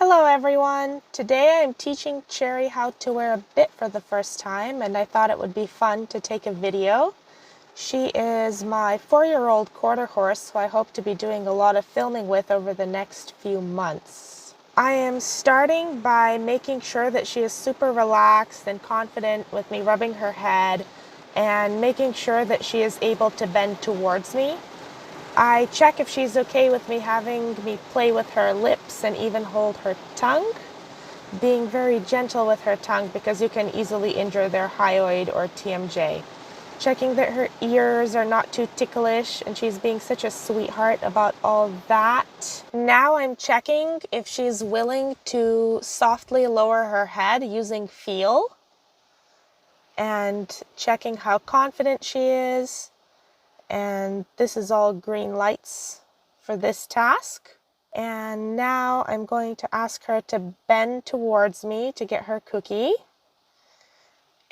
Hello everyone! Today I'm teaching Cherry how to wear a bit for the first time, and I thought it would be fun to take a video. She is my 4-year-old quarter horse who I hope to be doing a lot of filming with over the next few months. I am starting by making sure that she is super relaxed and confident with me rubbing her head and making sure that she is able to bend towards me. I check if she's okay with me having me play with her lips and even hold her tongue, being very gentle with her tongue because you can easily injure their hyoid or TMJ. Checking that her ears are not too ticklish, and she's being such a sweetheart about all that. Now I'm checking if she's willing to softly lower her head using feel, and checking how confident she is. And this is all green lights for this task. And now I'm going to ask her to bend towards me to get her cookie.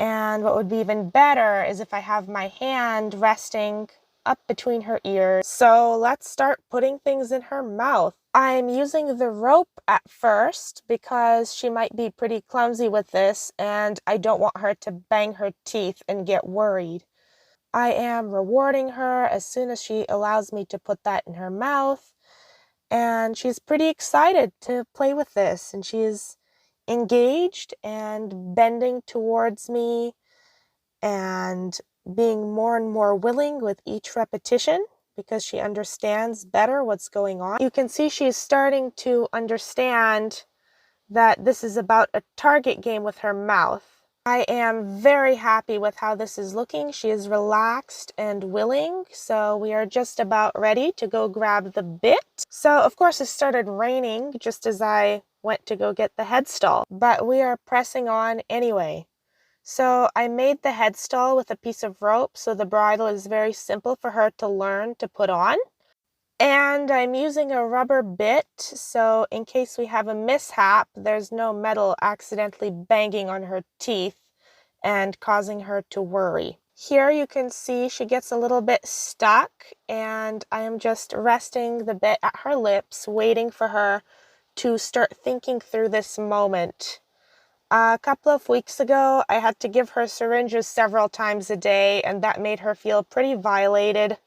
And what would be even better is if I have my hand resting up between her ears. So let's start putting things in her mouth. I'm using the rope at first because she might be pretty clumsy with this, and I don't want her to bang her teeth and get worried. I am rewarding her as soon as she allows me to put that in her mouth, and she's pretty excited to play with this, and she's engaged and bending towards me and being more and more willing with each repetition because she understands better what's going on. You can see she's starting to understand that this is about a target game with her mouth. I am very happy with how this is looking. She is relaxed and willing, so we are just about ready to go grab the bit. So of course it started raining just as I went to go get the headstall, but we are pressing on anyway. So I made the headstall with a piece of rope, so the bridle is very simple for her to learn to put on. And I'm using a rubber bit, so in case we have a mishap, there's no metal accidentally banging on her teeth and causing her to worry. Here you can see she gets a little bit stuck, and I am just resting the bit at her lips, waiting for her to start thinking through this moment. A couple of weeks ago, I had to give her syringes several times a day, and that made her feel pretty violated.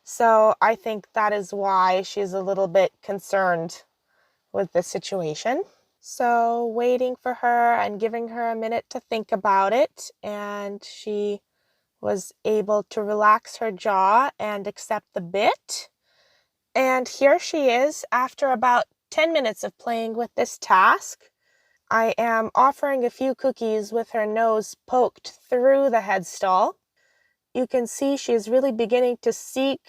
So I think that is why she's a little bit concerned with the situation. So waiting for her and giving her a minute to think about it, and she was able to relax her jaw and accept the bit. And here she is after about 10 minutes of playing with this task. I am offering a few cookies with her nose poked through the headstall. You can see she's really beginning to seek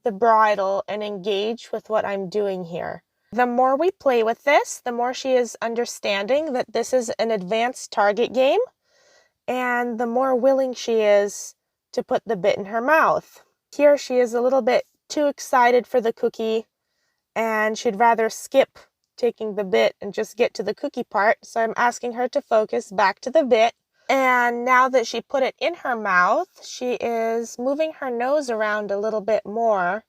the bridle and engage with what I'm doing here. The more we play with this, the more she is understanding that this is an advanced target game, and the more willing she is to put the bit in her mouth. Here she is a little bit too excited for the cookie, and she'd rather skip taking the bit and just get to the cookie part, so I'm asking her to focus back to the bit. And now that she put it in her mouth, she is moving her nose around a little bit more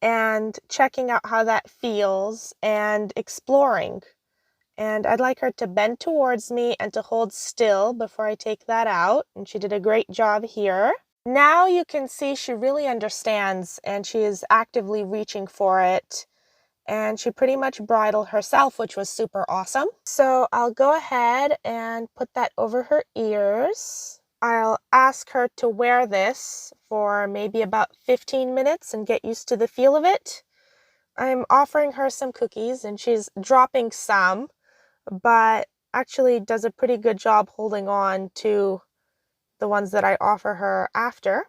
and checking out how that feels and exploring. And I'd like her to bend towards me and to hold still before I take that out. And she did a great job here. Now you can see she really understands, and she is actively reaching for it. And she pretty much bridled herself, which was super awesome. So I'll go ahead and put that over her ears. I'll ask her to wear this for maybe about 15 minutes and get used to the feel of it. I'm offering her some cookies, and she's dropping some, but actually does a pretty good job holding on to the ones that I offer her after.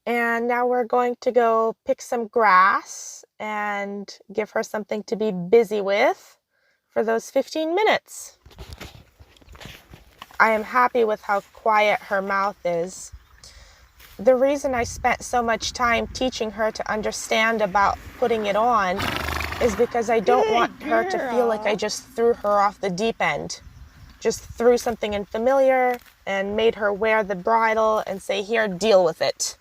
And now we're going to go pick some grass and give her something to be busy with for those 15 minutes. I am happy with how quiet her mouth is. The reason I spent so much time teaching her to understand about putting it on is because I don't want her to feel like I just threw her off the deep end. Just threw something unfamiliar and made her wear the bridle and say, "Here, deal with it."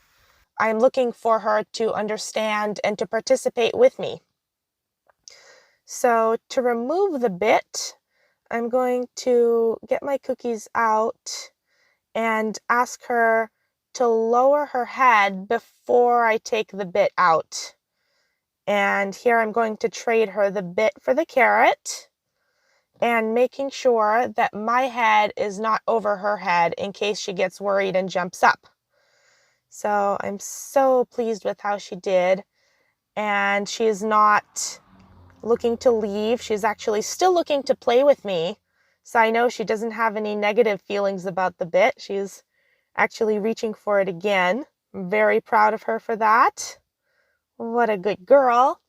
I'm looking for her to understand and to participate with me. So to remove the bit, I'm going to get my cookies out and ask her to lower her head before I take the bit out. And here I'm going to trade her the bit for the carrot and making sure that my head is not over her head in case she gets worried and jumps up. So I'm so pleased with how she did, and she is not looking to leave. She's actually still looking to play with me. So I know she doesn't have any negative feelings about the bit. She's actually reaching for it again. I'm very proud of her for that. What a good girl.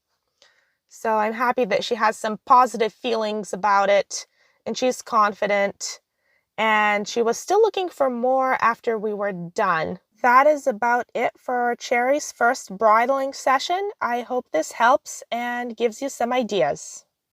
So I'm happy that she has some positive feelings about it and she's confident. And she was still looking for more after we were done. That is about it for Cherry's first bridling session. I hope this helps and gives you some ideas.